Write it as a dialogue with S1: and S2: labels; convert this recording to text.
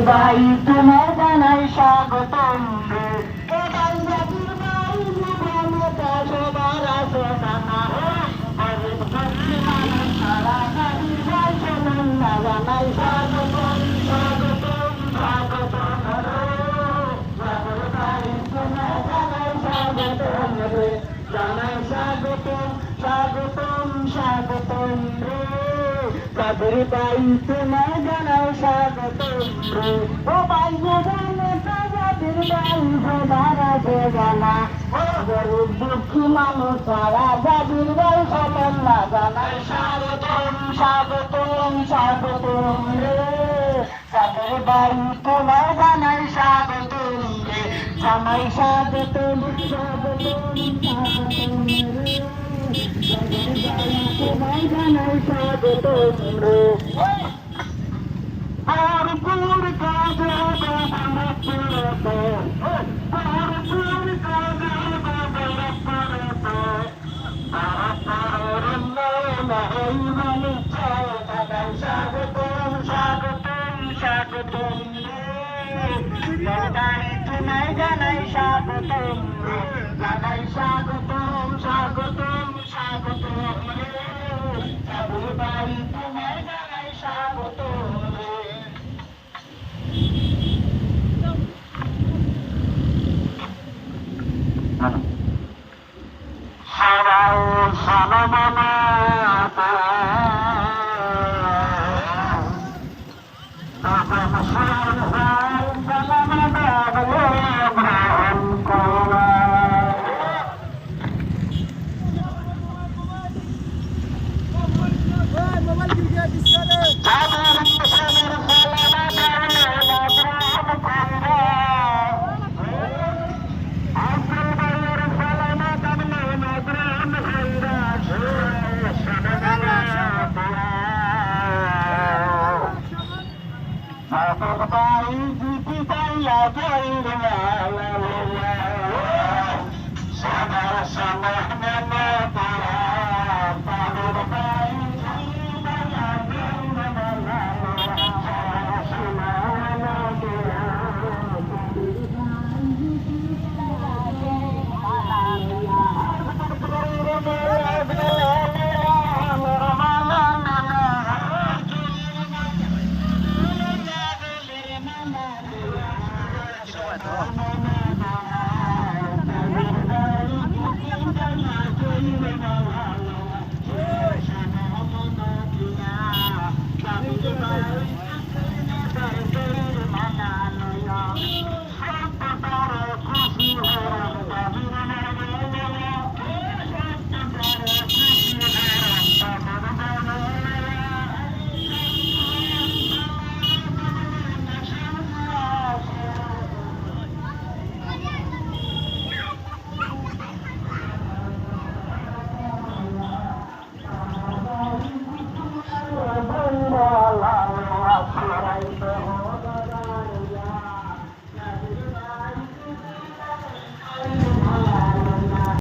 S1: ভাই তোমার জানাই স্বাগতম রে ভাই জাতির ভাই জীবনটা সবার আছে জানা গরিব দুঃখী মানুষ সারা জাতির ভাই চলুন না জানাই স্বাগতম স্বাগতম স্বাগতম রে ভাই তোমার জানাই স্বাগতম রে জানাই স্বাগতম স্বাগতম স্বাগতম রে কাদের ভাই তোমার জানাই স্বাগতম রে ও ভাই জানে কাদের ভাই সবার আছে জানা গরিব দুঃখী মানুষ সারা জাতির ভাই সমান না জানাই স্বাগতম স্বাগতম স্বাগতম রে কাদের ভাই তোমার জানাই স্বাগতম রে জানাই স্বাগতম স্বাগতম স্বাগতম রে তোমার জানাই স্বাগতম রে আর পুর কাজে বাবা পুরতে আর পুর কাজে বাবা পুরতে আর নাই মানে জানাই স্বাগতম স্বাগতম স্বাগতম জানাই তোমায় জানাই স্বাগতম জানাই স্বাগতম স্বাগতম স্বাগতম রে ভাই তোমায় জানাই স্বাগতম হারাও সালামানা la la la la